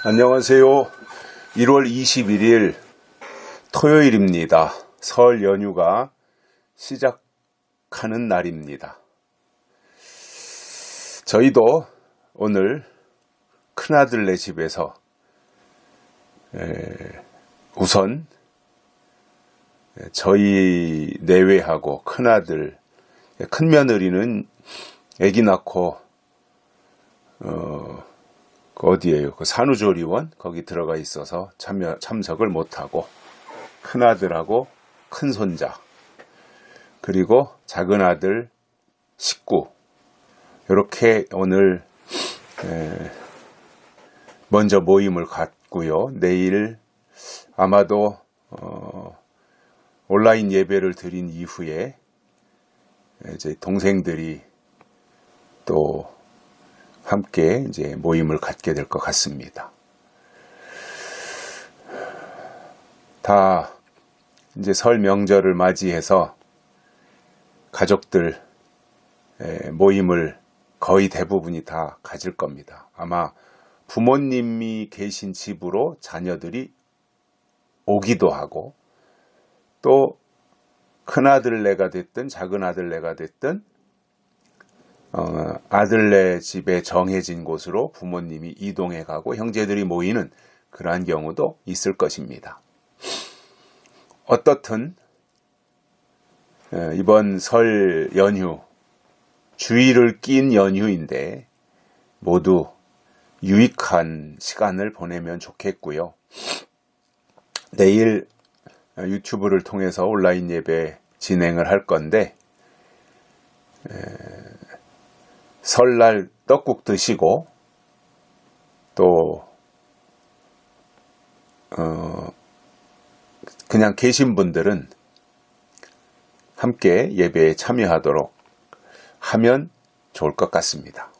안녕하세요. 1월 21일 토요일입니다. 설 연휴가 시작하는 날입니다. 저희도 오늘 큰아들네 집에서 우선 저희 내외하고 큰아들, 큰며느리는 아기 낳고 어디에요? 그 산후조리원 거기 들어가 있어서 참석을 못하고 큰아들하고 큰손자 그리고 작은아들 식구 이렇게 오늘 먼저 모임을 갖고요. 내일 아마도 온라인 예배를 드린 이후에 이제 동생들이 또 함께 이제 모임을 갖게 될 것 같습니다. 다 이제 설 명절을 맞이해서 가족들 모임을 거의 대부분이 다 가질 겁니다. 아마 부모님이 계신 집으로 자녀들이 오기도 하고 또 큰아들네가 됐든 작은아들네가 됐든 아들네 집에 정해진 곳으로 부모님이 이동해 가고 형제들이 모이는 그러한 경우도 있을 것입니다. 어떻든 이번 설 연휴, 주일을 낀 연휴인데 모두 유익한 시간을 보내면 좋겠고요. 내일 유튜브를 통해서 온라인 예배 진행을 할 건데 설날 떡국 드시고 또 그냥 계신 분들은 함께 예배에 참여하도록 하면 좋을 것 같습니다.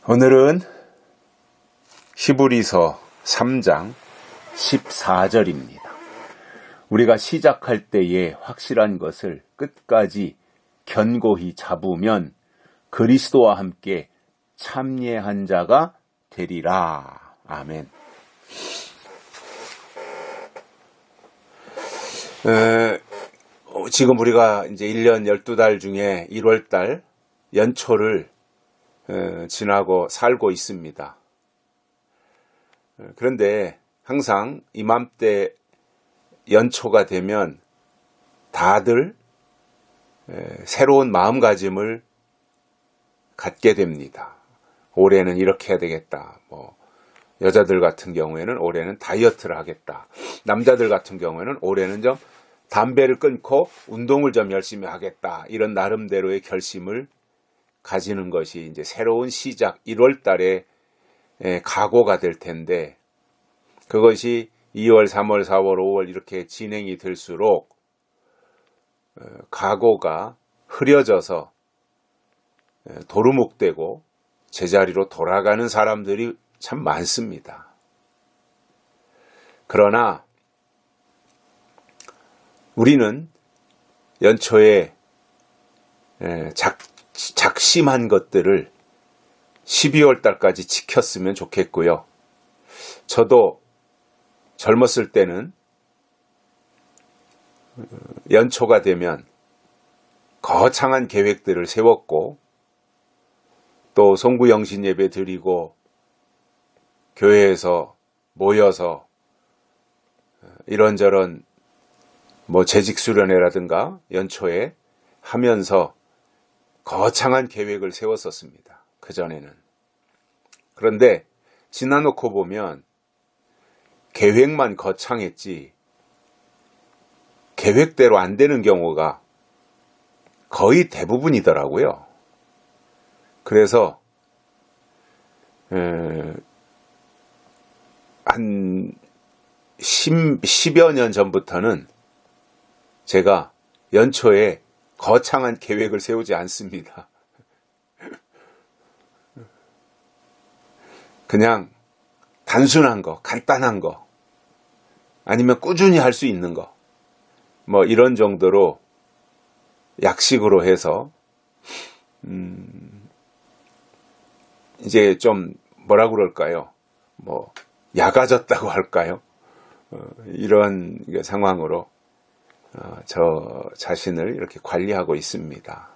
오늘은 히브리서 3장 14절입니다. 우리가 시작할 때에 확실한 것을 끝까지 견고히 잡으면 그리스도와 함께 참여한 자가 되리라. 아멘. 지금 우리가 이제 1년 12달 중에 1월달 연초를 지나고 살고 있습니다. 그런데 항상 이맘때 연초가 되면 다들 새로운 마음가짐을 갖게 됩니다. 올해는 이렇게 해야 되겠다. 여자들 같은 경우에는 올해는 다이어트를 하겠다. 남자들 같은 경우에는 올해는 좀 담배를 끊고 운동을 좀 열심히 하겠다. 이런 나름대로의 결심을 가지는 것이 이제 새로운 시작 1월 달에 각오가 될 텐데 그것이 2월, 3월, 4월, 5월 이렇게 진행이 될수록 각오가 흐려져서 도루묵되고 제자리로 돌아가는 사람들이 참 많습니다. 그러나 우리는 연초에 작심한 것들을 12월 달까지 지켰으면 좋겠고요. 저도 젊었을 때는 연초가 되면 거창한 계획들을 세웠고 또 송구영신 예배 드리고 교회에서 모여서 이런저런 재직 수련회라든가 연초에 하면서 거창한 계획을 세웠었습니다. 그전에는. 그런데 지나놓고 보면 계획만 거창했지 계획대로 안 되는 경우가 거의 대부분이더라고요. 그래서 한 10여 년 전부터는 제가 연초에 거창한 계획을 세우지 않습니다. 그냥 단순한 거, 간단한 거, 아니면 꾸준히 할 수 있는 거, 이런 정도로 약식으로 해서 이제 좀 뭐라 그럴까요? 뭐 약아졌다고 할까요? 이런 상황으로 저 자신을 이렇게 관리하고 있습니다.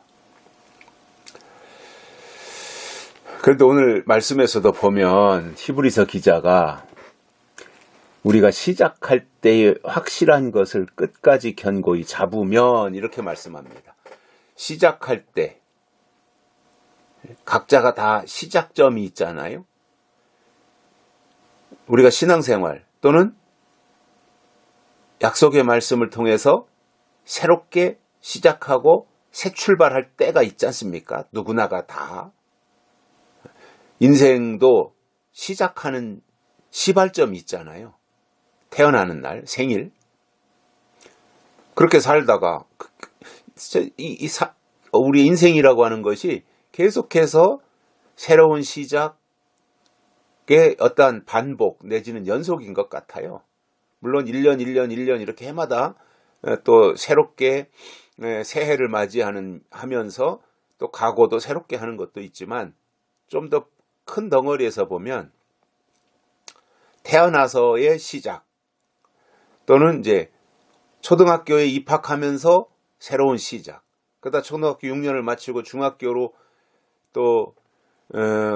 그런데 오늘 말씀에서도 보면 히브리서 기자가 우리가 시작할 때의 확실한 것을 끝까지 견고히 잡으면 이렇게 말씀합니다. 시작할 때 각자가 다 시작점이 있잖아요. 우리가 신앙생활 또는 약속의 말씀을 통해서 새롭게 시작하고 새 출발할 때가 있지 않습니까? 누구나가 다. 인생도 시작하는 시발점이 있잖아요. 태어나는 날, 생일. 그렇게 살다가 우리 인생이라고 하는 것이 계속해서 새로운 시작의 어떠한 반복 내지는 연속인 것 같아요. 물론 1년 이렇게 해마다 또 새롭게 새해를 하면서 또 각오도 새롭게 하는 것도 있지만 좀 더 큰 덩어리에서 보면 태어나서의 시작 또는 이제 초등학교에 입학하면서 새로운 시작, 그러다 초등학교 6년을 마치고 중학교로 또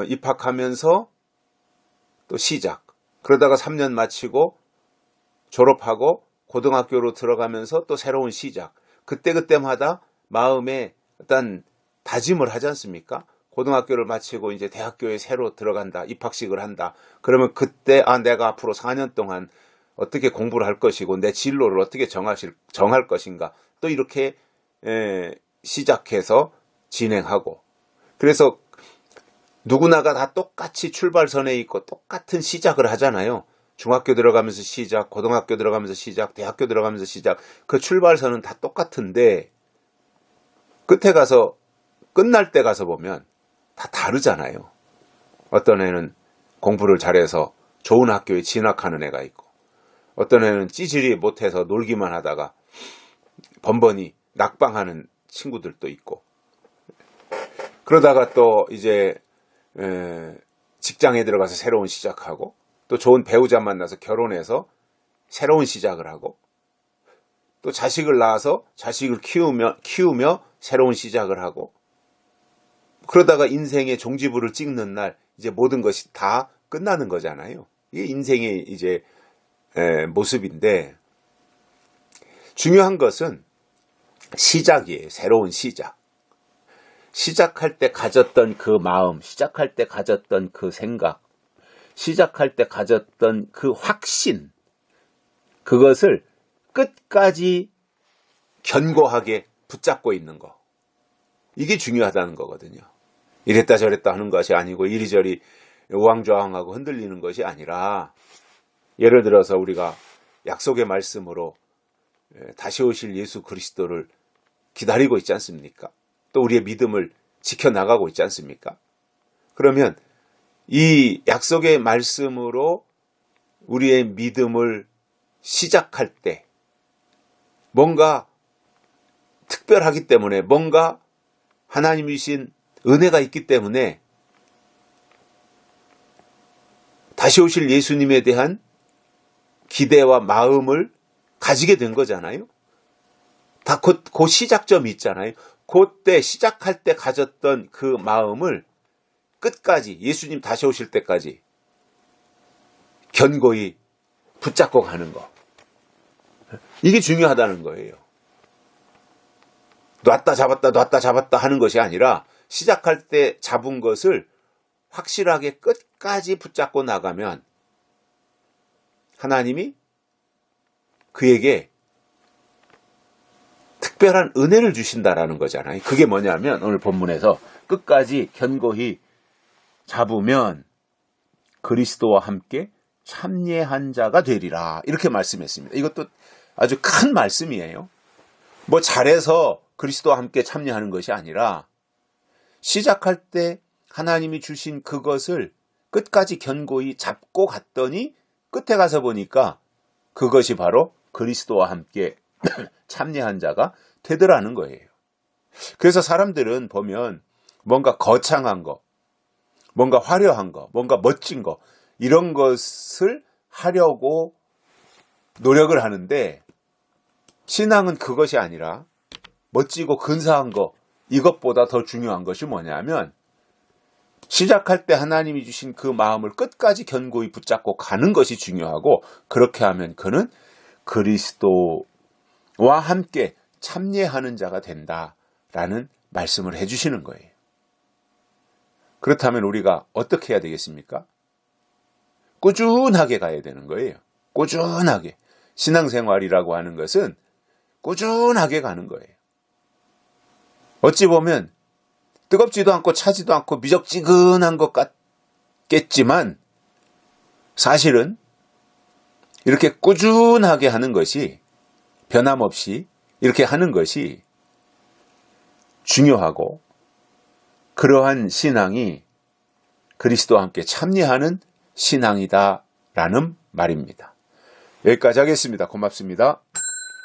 입학하면서 또 시작, 그러다가 3년 마치고 졸업하고 고등학교로 들어가면서 또 새로운 시작, 그때마다 마음에 어떤 다짐을 하지 않습니까? 고등학교를 마치고 이제 대학교에 새로 들어간다, 입학식을 한다. 그러면 그때 내가 앞으로 4년 동안 어떻게 공부를 할 것이고 내 진로를 어떻게 정할 것인가, 또 이렇게 시작해서 진행하고, 그래서 누구나가 다 똑같이 출발선에 있고 똑같은 시작을 하잖아요. 중학교 들어가면서 시작, 고등학교 들어가면서 시작, 대학교 들어가면서 시작, 그 출발선은 다 똑같은데 끝날 때 가서 보면 다 다르잖아요. 어떤 애는 공부를 잘해서 좋은 학교에 진학하는 애가 있고, 어떤 애는 찌질이 못해서 놀기만 하다가 번번이 낙방하는 친구들도 있고, 그러다가 또 이제 직장에 들어가서 새로운 시작하고, 또 좋은 배우자 만나서 결혼해서 새로운 시작을 하고, 또 자식을 낳아서 자식을 키우며 새로운 시작을 하고, 그러다가 인생의 종지부를 찍는 날 이제 모든 것이 다 끝나는 거잖아요. 이게 인생의 이제 모습인데, 중요한 것은 시작이에요. 새로운 시작. 시작할 때 가졌던 그 마음, 시작할 때 가졌던 그 생각, 시작할 때 가졌던 그 확신, 그것을 끝까지 견고하게 붙잡고 있는 거. 이게 중요하다는 거거든요. 이랬다 저랬다 하는 것이 아니고 이리저리 우왕좌왕하고 흔들리는 것이 아니라, 예를 들어서 우리가 약속의 말씀으로 다시 오실 예수 그리스도를 기다리고 있지 않습니까? 또 우리의 믿음을 지켜나가고 있지 않습니까? 그러면 이 약속의 말씀으로 우리의 믿음을 시작할 때 뭔가 특별하기 때문에, 뭔가 하나님이 주신 은혜가 있기 때문에 다시 오실 예수님에 대한 기대와 마음을 가지게 된 거잖아요. 다 그 시작점이 있잖아요. 그때 시작할 때 가졌던 그 마음을 끝까지, 예수님 다시 오실 때까지 견고히 붙잡고 가는 거. 이게 중요하다는 거예요. 놨다 잡았다 하는 것이 아니라, 시작할 때 잡은 것을 확실하게 끝까지 붙잡고 나가면 하나님이 그에게 특별한 은혜를 주신다라는 거잖아요. 그게 뭐냐면, 오늘 본문에서 끝까지 견고히 잡으면 그리스도와 함께 참여한 자가 되리라, 이렇게 말씀했습니다. 이것도 아주 큰 말씀이에요. 뭐 잘해서 그리스도와 함께 참여하는 것이 아니라, 시작할 때 하나님이 주신 그것을 끝까지 견고히 잡고 갔더니 끝에 가서 보니까 그것이 바로 그리스도와 함께 참여한 자가 되더라는 거예요. 그래서 사람들은 보면 뭔가 거창한 거, 뭔가 화려한 거, 뭔가 멋진 거, 이런 것을 하려고 노력을 하는데, 신앙은 그것이 아니라 멋지고 근사한 거, 이것보다 더 중요한 것이 뭐냐면, 시작할 때 하나님이 주신 그 마음을 끝까지 견고히 붙잡고 가는 것이 중요하고, 그렇게 하면 그는 그리스도와 함께 참여하는 자가 된다라는 말씀을 해주시는 거예요. 그렇다면 우리가 어떻게 해야 되겠습니까? 꾸준하게 가야 되는 거예요. 꾸준하게. 신앙생활이라고 하는 것은 꾸준하게 가는 거예요. 어찌 보면 뜨겁지도 않고 차지도 않고 미적지근한 것 같겠지만 사실은 이렇게 꾸준하게 하는 것이, 변함없이 이렇게 하는 것이 중요하고, 그러한 신앙이 그리스도와 함께 참여하는 신앙이다라는 말입니다. 여기까지 하겠습니다. 고맙습니다.